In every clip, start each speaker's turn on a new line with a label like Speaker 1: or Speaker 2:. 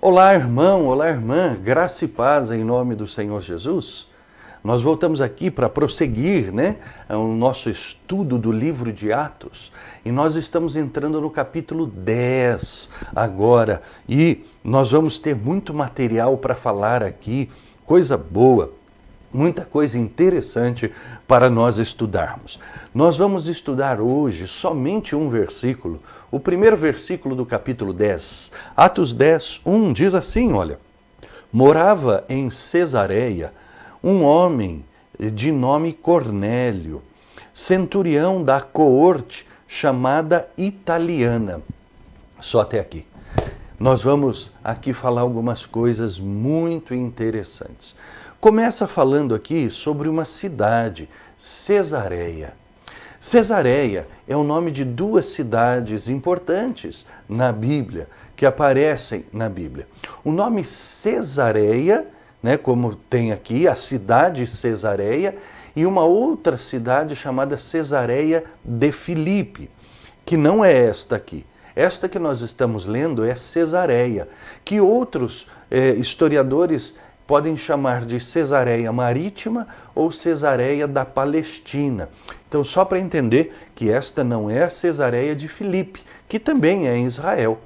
Speaker 1: Olá, irmão, olá, irmã, graça e paz em nome do Senhor Jesus. Nós voltamos aqui para prosseguir, o nosso estudo do livro de Atos. E nós estamos entrando no capítulo 10 agora. E nós vamos ter muito material para falar aqui, coisa boa. Muita coisa interessante para nós estudarmos. Nós vamos estudar hoje somente um versículo, o primeiro versículo do capítulo 10. Atos 10, 1 diz assim, olha: morava em Cesareia um homem de nome Cornélio, centurião da coorte chamada Italiana. Só até aqui. Nós vamos aqui falar algumas coisas muito interessantes. Começa falando aqui sobre uma cidade, Cesareia. Cesareia é o nome de duas cidades importantes na Bíblia, que aparecem na Bíblia. O nome Cesareia, como tem aqui, a cidade Cesareia, e uma outra cidade chamada Cesareia de Filipe, que não é esta aqui. Esta que nós estamos lendo é Cesareia, que outros historiadores podem chamar de Cesareia Marítima ou Cesareia da Palestina. Então, só para entender que esta não é a Cesareia de Filipe, que também é em Israel,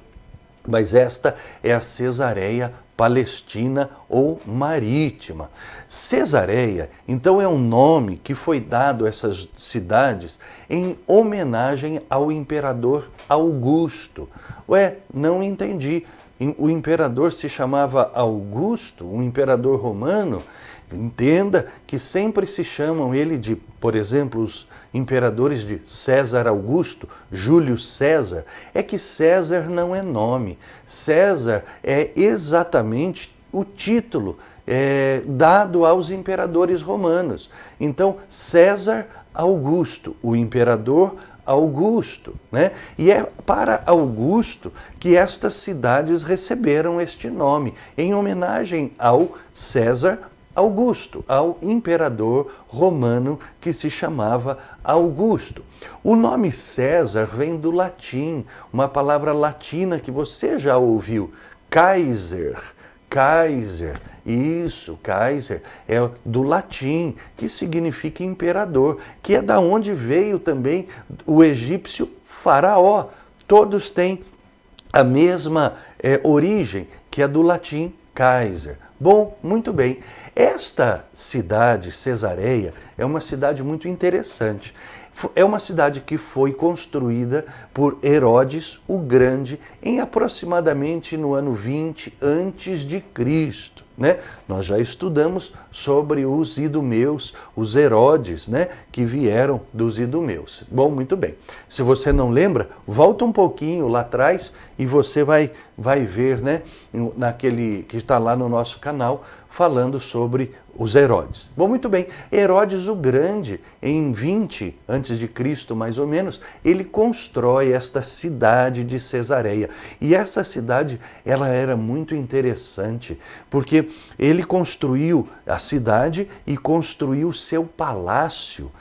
Speaker 1: mas esta é a Cesareia Palestina ou Marítima. Cesareia, então, é um nome que foi dado a essas cidades em homenagem ao imperador Augusto. Não entendi. O imperador se chamava Augusto, um imperador romano. Entenda que sempre se chamam ele de, por exemplo, os imperadores de César Augusto, Júlio César. É que César não é nome. César é exatamente o título dado aos imperadores romanos. Então, César Augusto, o imperador Augusto, E é para Augusto que estas cidades receberam este nome, em homenagem ao César Augusto, ao imperador romano que se chamava Augusto. O nome César vem do latim, uma palavra latina que você já ouviu, Kaiser. Kaiser, isso, Kaiser, é do latim, que significa imperador, que é da onde veio também o egípcio faraó. Todos têm a mesma origem, que é do latim Kaiser. Bom, muito bem. Esta cidade, Cesareia, é uma cidade muito interessante. É uma cidade que foi construída por Herodes o Grande em aproximadamente no ano 20 antes de Cristo. Nós já estudamos sobre os idumeus, os Herodes, que vieram dos idumeus. Bom, muito bem. Se você não lembra, volta um pouquinho lá atrás e você vai ver, naquele que está lá no nosso canal, falando sobre os Herodes. Bom, muito bem. Herodes o Grande, em 20 antes de Cristo, mais ou menos, ele constrói esta cidade de Cesareia. E essa cidade, ela era muito interessante, porque ele construiu a cidade e construiu o seu palácio,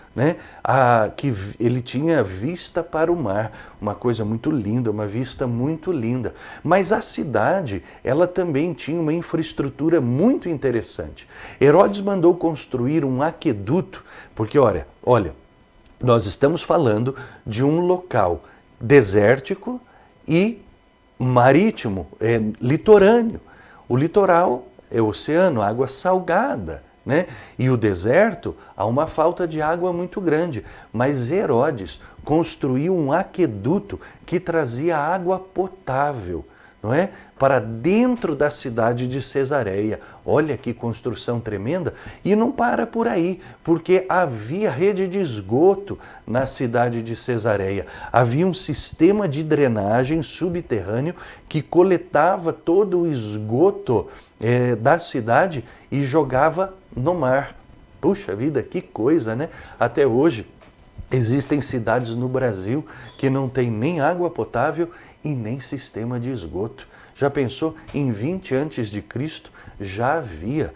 Speaker 1: que ele tinha vista para o mar, uma coisa muito linda, uma vista muito linda. Mas a cidade, ela também tinha uma infraestrutura muito interessante. Herodes mandou construir um aqueduto, porque olha, nós estamos falando de um local desértico e marítimo, litorâneo. O litoral é o oceano, água salgada. E o deserto, há uma falta de água muito grande. Mas Herodes construiu um aqueduto que trazia água potável, para dentro da cidade de Cesareia. Olha que construção tremenda. E não para por aí, porque havia rede de esgoto na cidade de Cesareia. Havia um sistema de drenagem subterrâneo que coletava todo o esgoto da cidade e jogava no mar. Puxa vida, que coisa, Até hoje existem cidades no Brasil que não têm nem água potável e nem sistema de esgoto. Já pensou? Em 20 antes de Cristo já havia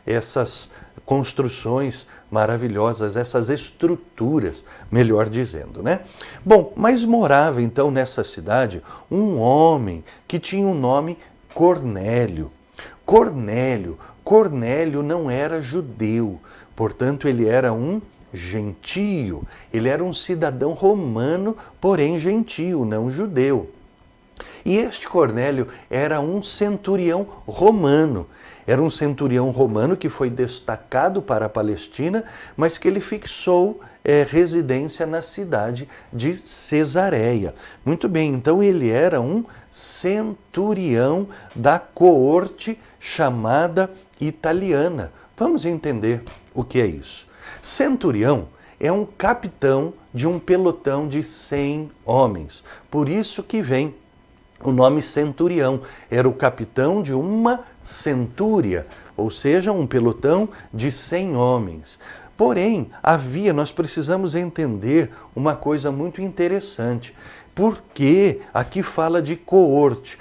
Speaker 1: essas construções maravilhosas, essas estruturas, melhor dizendo, né? Bom, mas morava então nessa cidade um homem que tinha o nome Cornélio. Cornélio não era judeu, portanto ele era um gentio, ele era um cidadão romano, porém gentio, não judeu. E este Cornélio era um centurião romano. Era um centurião romano que foi destacado para a Palestina, mas que ele fixou residência na cidade de Cesareia. Muito bem, então ele era um centurião da coorte chamada italiana. Vamos entender o que é isso. Centurião é um capitão de um pelotão de 100 homens. Por isso que vem o nome centurião. Era o capitão de uma centúria, ou seja, um pelotão de 100 homens. Porém, nós precisamos entender uma coisa muito interessante, porque aqui fala de coorte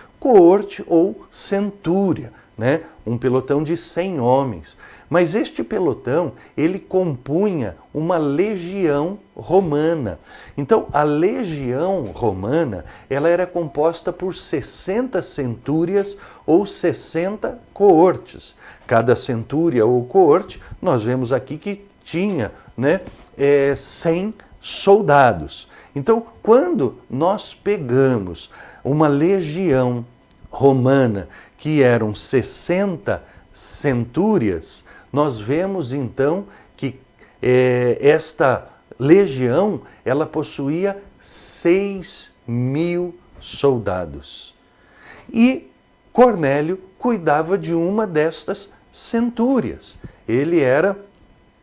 Speaker 1: ou centúria, né? Um pelotão de 100 homens. Mas este pelotão, ele compunha uma legião romana. Então, a legião romana, ela era composta por 60 centúrias ou 60 coortes. Cada centúria ou coorte, nós vemos aqui que tinha 100 soldados. Então, quando nós pegamos uma legião romana, que eram 60 centúrias, nós vemos então que esta legião, ela possuía 6.000 soldados. E Cornélio cuidava de uma destas centúrias. Ele era,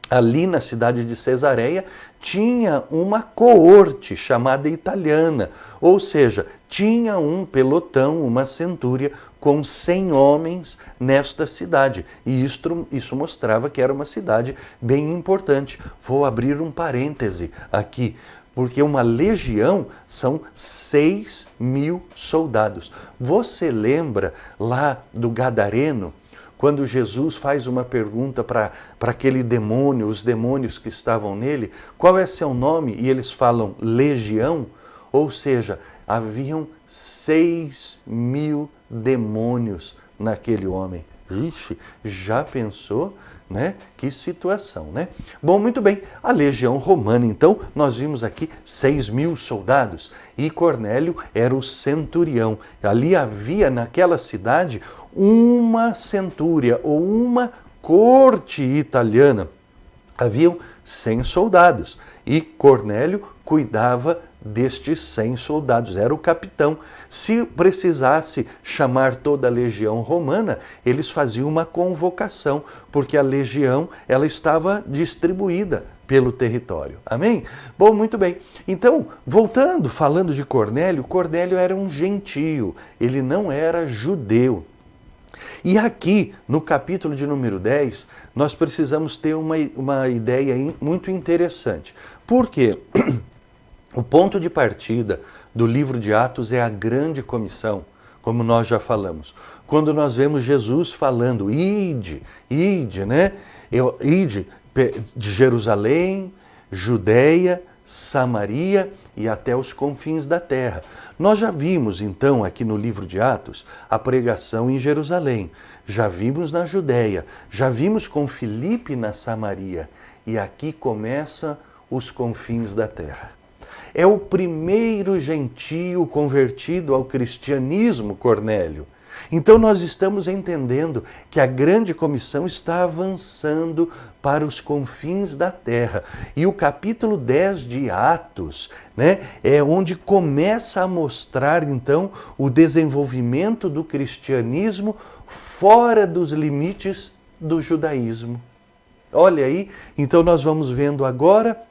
Speaker 1: ali na cidade de Cesareia, tinha uma coorte chamada italiana, ou seja, tinha um pelotão, uma centúria com 100 homens nesta cidade. E isso mostrava que era uma cidade bem importante. Vou abrir um parêntese aqui, porque uma legião são 6.000 soldados. Você lembra lá do Gadareno, quando Jesus faz uma pergunta para aquele demônio, os demônios que estavam nele, qual é seu nome? E eles falam legião, ou seja, haviam 6.000 demônios naquele homem. Ixi, já pensou, né? Que situação, né? Bom, muito bem, a legião romana, então, nós vimos aqui 6.000 soldados e Cornélio era o centurião. Ali havia naquela cidade uma centúria ou uma corte italiana. Haviam 100 soldados e Cornélio cuidava destes 100 soldados, era o capitão. Se precisasse chamar toda a legião romana, eles faziam uma convocação, porque a legião ela estava distribuída pelo território. Amém? Bom, muito bem. Então, voltando, falando de Cornélio, Cornélio era um gentio, ele não era judeu. E aqui, no capítulo de número 10, nós precisamos ter uma ideia muito interessante. Por quê? O ponto de partida do livro de Atos é a grande comissão, como nós já falamos. Quando nós vemos Jesus falando, ide, né? Ide de Jerusalém, Judeia, Samaria e até os confins da terra. Nós já vimos, então, aqui no livro de Atos, a pregação em Jerusalém. Já vimos na Judeia, já vimos com Filipe na Samaria. E aqui começa os confins da terra. É o primeiro gentio convertido ao cristianismo, Cornélio. Então nós estamos entendendo que a grande comissão está avançando para os confins da terra. E o capítulo 10 de Atos, né, é onde começa a mostrar então o desenvolvimento do cristianismo fora dos limites do judaísmo. Olha aí, então nós vamos vendo agora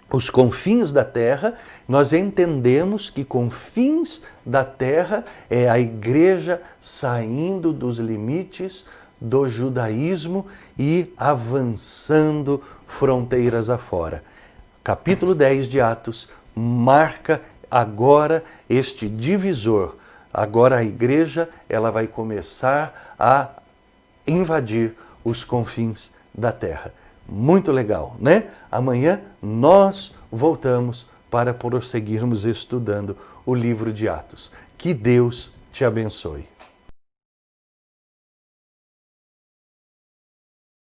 Speaker 1: os confins da terra. Nós entendemos que confins da terra é a igreja saindo dos limites do judaísmo e avançando fronteiras afora. Capítulo 10 de Atos marca agora este divisor. Agora a igreja ela vai começar a invadir os confins da terra. Muito legal, né? Amanhã nós voltamos para prosseguirmos estudando o livro de Atos. Que Deus te abençoe.